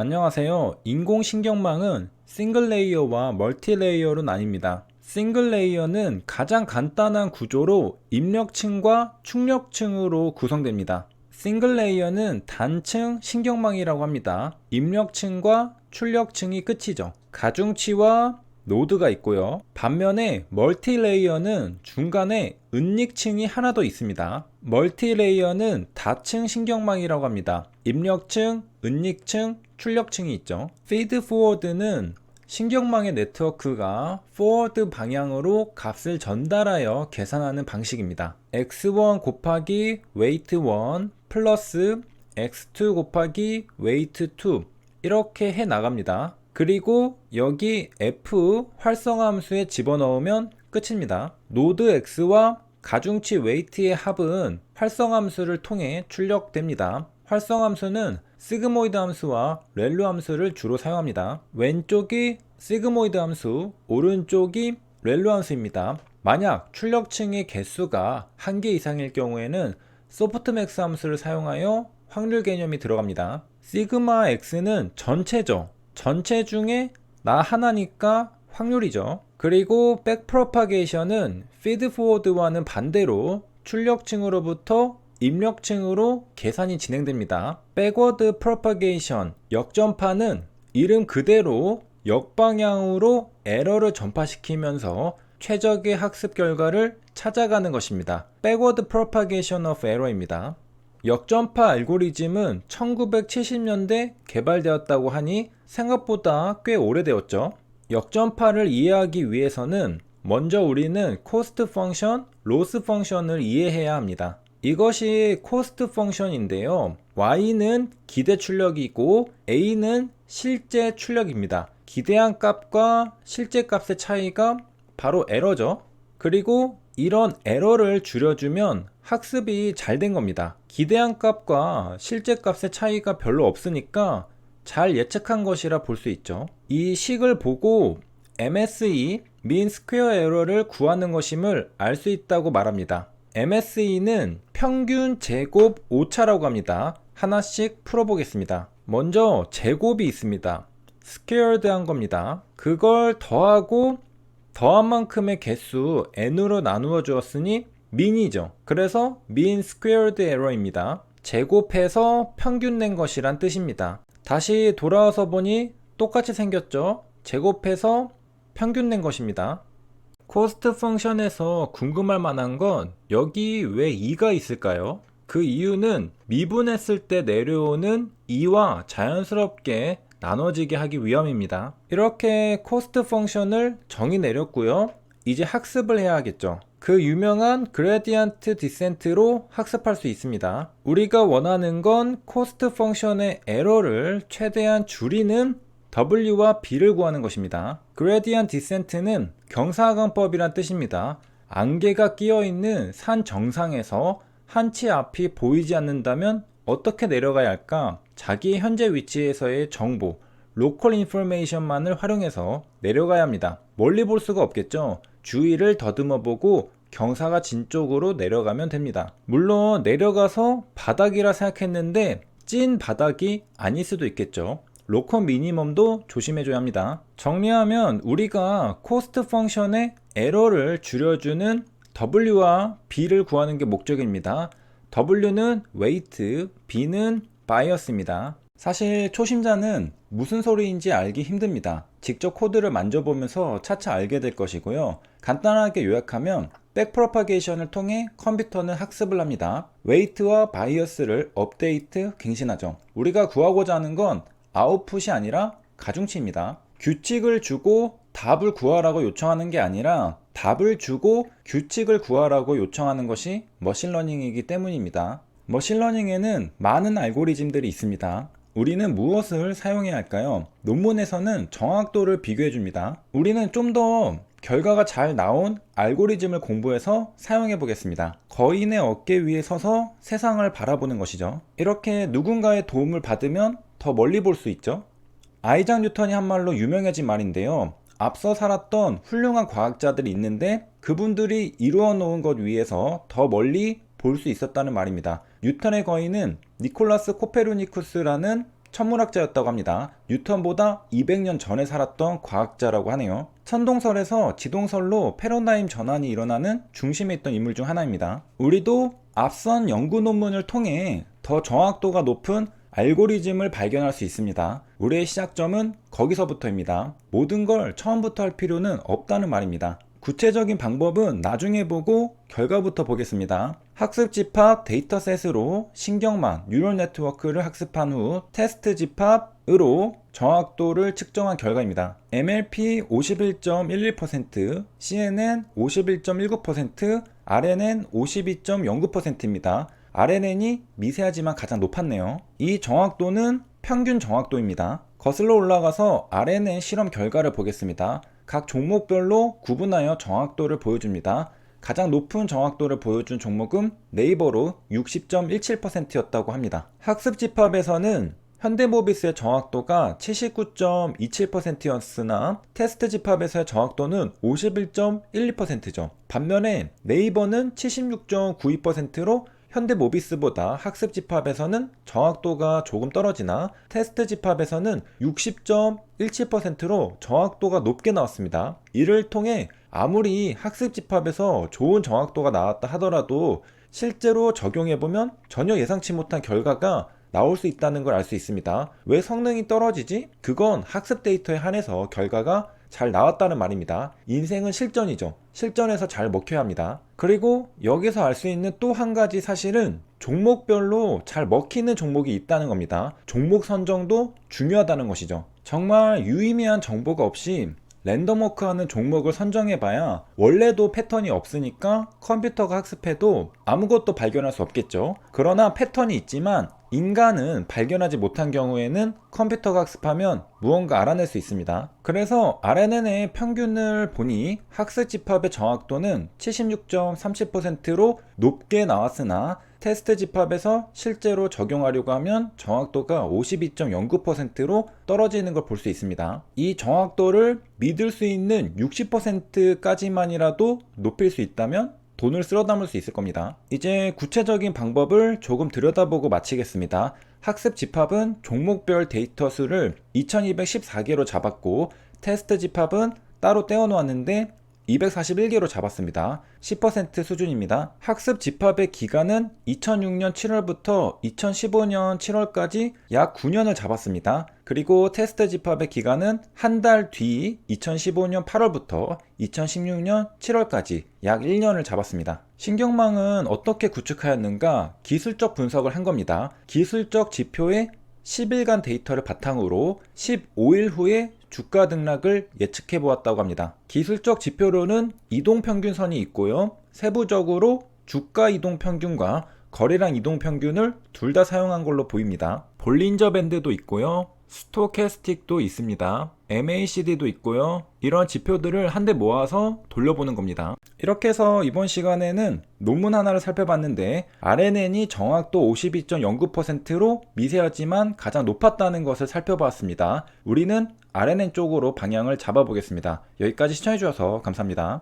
안녕하세요. 인공신경망은 싱글 레이어와 멀티 레이어로 나뉩니다. 싱글 레이어는 가장 간단한 구조로 입력층과 출력층으로 구성됩니다. 싱글 레이어는 단층 신경망이라고 합니다. 입력층과 출력층이 끝이죠. 가중치와 노드가 있고요. 반면에 멀티 레이어는 중간에 은닉층이 하나 더 있습니다. 멀티 레이어는 다층 신경망이라고 합니다. 입력층, 은닉층, 출력층이 있죠. 피드 포워드는 신경망의 네트워크가 포워드 방향으로 값을 전달하여 계산하는 방식입니다. x1 곱하기 웨이트 1 플러스 x2 곱하기 웨이트 2 이렇게 해 나갑니다. 그리고 여기 f 활성화 함수에 집어넣으면 끝입니다. 노드 x와 가중치 웨이트의 합은 활성화 함수를 통해 출력됩니다. 활성화 함수는 시그모이드 함수와 렐루 함수를 주로 사용합니다. 왼쪽이 시그모이드 함수, 오른쪽이 렐루 함수입니다. 만약 출력층의 개수가 1개 이상일 경우에는 소프트맥스 함수를 사용하여 확률 개념이 들어갑니다. 시그마 x는 전체죠. 전체 중에 나 하나니까 확률이죠. 그리고 백 프로파게이션은 피드 포워드와는 반대로 출력층으로부터 입력층으로 계산이 진행됩니다. 백워드 프로파게이션, 역전파는 이름 그대로 역방향으로 에러를 전파시키면서 최적의 학습 결과를 찾아가는 것입니다. 백워드 프로파게이션 오브 에러입니다. 역전파 알고리즘은 1970년대 개발되었다고 하니 생각보다 꽤 오래되었죠. 역전파를 이해하기 위해서는 먼저 우리는 코스트 펑션, 로스 펑션을 이해해야 합니다. 이것이 코스트 펑션인데요. y는 기대 출력이고 a는 실제 출력입니다. 기대한 값과 실제 값의 차이가 바로 에러죠. 그리고 이런 에러를 줄여주면 학습이 잘 된 겁니다. 기대한 값과 실제 값의 차이가 별로 없으니까 잘 예측한 것이라 볼 수 있죠. 이 식을 보고 MSE, mean square error를 구하는 것임을 알 수 있다고 말합니다. MSE는 평균 제곱 오차라고 합니다. 하나씩 풀어보겠습니다. 먼저 제곱이 있습니다. squared 한 겁니다. 그걸 더하고 더한 만큼의 개수 n으로 나누어 주었으니 mean이죠. 그래서 mean squared error입니다. 제곱해서 평균 낸 것이란 뜻입니다. 다시 돌아와서 보니 똑같이 생겼죠. 제곱해서 평균 낸 것입니다. 코스트 펑션에서 궁금할 만한 건 여기 왜 2가 있을까요? 그 이유는 미분했을 때 내려오는 2와 자연스럽게 나눠지게 하기 위함입니다. 이렇게 코스트 펑션을 정의 내렸고요. 이제 학습을 해야 하겠죠. 그 유명한 그레디언트 디센트로 학습할 수 있습니다. 우리가 원하는 건 코스트 펑션의 에러를 최대한 줄이는 W와 B를 구하는 것입니다. 그레디언트 디센트는 경사하강법이란 뜻입니다. 안개가 끼어있는 산 정상에서 한치 앞이 보이지 않는다면 어떻게 내려가야 할까? 자기의 현재 위치에서의 정보, 로컬 인포메이션만을 활용해서 내려가야 합니다. 멀리 볼 수가 없겠죠? 주위를 더듬어 보고 경사가 진 쪽으로 내려가면 됩니다. 물론 내려가서 바닥이라 생각했는데 찐 바닥이 아닐 수도 있겠죠. 로컬 미니멈도 조심해줘야 합니다. 정리하면 우리가 코스트 펑션의 에러를 줄여주는 W와 B를 구하는 게 목적입니다. W는 웨이트, B는 바이어스입니다. 사실 초심자는 무슨 소리인지 알기 힘듭니다. 직접 코드를 만져보면서 차차 알게 될 것이고요. 간단하게 요약하면 백프로파게이션을 통해 컴퓨터는 학습을 합니다. 웨이트와 바이어스를 업데이트, 갱신하죠. 우리가 구하고자 하는 건 아웃풋이 아니라 가중치입니다. 규칙을 주고 답을 구하라고 요청하는 게 아니라 답을 주고 규칙을 구하라고 요청하는 것이 머신러닝이기 때문입니다. 머신러닝에는 많은 알고리즘들이 있습니다. 우리는 무엇을 사용해야 할까요? 논문에서는 정확도를 비교해 줍니다. 우리는 좀 더 결과가 잘 나온 알고리즘을 공부해서 사용해 보겠습니다. 거인의 어깨 위에 서서 세상을 바라보는 것이죠. 이렇게 누군가의 도움을 받으면 더 멀리 볼 수 있죠. 아이작 뉴턴이 한 말로 유명해진 말인데요. 앞서 살았던 훌륭한 과학자들이 있는데 그분들이 이루어 놓은 것 위에서 더 멀리 볼 수 있었다는 말입니다. 뉴턴의 거인은 니콜라스 코페르니쿠스라는 천문학자였다고 합니다. 뉴턴보다 200년 전에 살았던 과학자라고 하네요. 천동설에서 지동설로 패러다임 전환이 일어나는 중심에 있던 인물 중 하나입니다. 우리도 앞선 연구 논문을 통해 더 정확도가 높은 알고리즘을 발견할 수 있습니다. 우리의 시작점은 거기서부터입니다. 모든 걸 처음부터 할 필요는 없다는 말입니다. 구체적인 방법은 나중에 보고 결과부터 보겠습니다. 학습 집합 데이터셋으로 신경망, 뉴럴 네트워크를 학습한 후 테스트 집합으로 정확도를 측정한 결과입니다. MLP 51.11%, CNN 51.19%, RNN 52.09%입니다. RNN이 미세하지만 가장 높았네요. 이 정확도는 평균 정확도입니다. 거슬러 올라가서 RNN 실험 결과를 보겠습니다. 각 종목별로 구분하여 정확도를 보여줍니다. 가장 높은 정확도를 보여준 종목은 네이버로 60.17%였다고 합니다. 학습 집합에서는 현대모비스의 정확도가 79.27%였으나 테스트 집합에서의 정확도는 51.12%죠. 반면에 네이버는 76.92%로 현대모비스보다 학습 집합에서는 정확도가 조금 떨어지나 테스트 집합에서는 60.17%로 정확도가 높게 나왔습니다. 이를 통해 아무리 학습 집합에서 좋은 정확도가 나왔다 하더라도 실제로 적용해보면 전혀 예상치 못한 결과가 나올 수 있다는 걸 알 수 있습니다. 왜 성능이 떨어지지? 그건 학습 데이터에 한해서 결과가 잘 나왔다는 말입니다. 인생은 실전이죠. 실전에서 잘 먹혀야 합니다. 그리고 여기서 알 수 있는 또 한 가지 사실은 종목별로 잘 먹히는 종목이 있다는 겁니다. 종목 선정도 중요하다는 것이죠. 정말 유의미한 정보가 없이 랜덤워크하는 종목을 선정해봐야 원래도 패턴이 없으니까 컴퓨터가 학습해도 아무것도 발견할 수 없겠죠. 그러나 패턴이 있지만 인간은 발견하지 못한 경우에는 컴퓨터가 학습하면 무언가 알아낼 수 있습니다. 그래서 RNN의 평균을 보니 학습 집합의 정확도는 76.30%로 높게 나왔으나 테스트 집합에서 실제로 적용하려고 하면 정확도가 52.09%로 떨어지는 걸 볼 수 있습니다. 이 정확도를 믿을 수 있는 60%까지만이라도 높일 수 있다면 돈을 쓸어 담을 수 있을 겁니다. 이제 구체적인 방법을 조금 들여다보고 마치겠습니다. 학습 집합은 종목별 데이터 수를 2214개로 잡았고 테스트 집합은 따로 떼어 놓았는데 241개로 잡았습니다. 10% 수준입니다. 학습 집합의 기간은 2006년 7월부터 2015년 7월까지 약 9년을 잡았습니다. 그리고 테스트 집합의 기간은 한 달 뒤 2015년 8월부터 2016년 7월까지 약 1년을 잡았습니다. 신경망은 어떻게 구축하였는가? 기술적 분석을 한 겁니다. 기술적 지표의 10일간 데이터를 바탕으로 15일 후에 주가 등락을 예측해 보았다고 합니다. 기술적 지표로는 이동평균선이 있고요. 세부적으로 주가 이동평균과 거래량 이동평균을 둘 다 사용한 걸로 보입니다. 볼린저 밴드도 있고요. 스토캐스틱도 있습니다. MACD도 있고요. 이런 지표들을 한데 모아서 돌려보는 겁니다. 이렇게 해서 이번 시간에는 논문 하나를 살펴봤는데 RNN이 정확도 52.09%로 미세하지만 가장 높았다는 것을 살펴보았습니다. 우리는 RNN 쪽으로 방향을 잡아보겠습니다. 여기까지 시청해주셔서 감사합니다.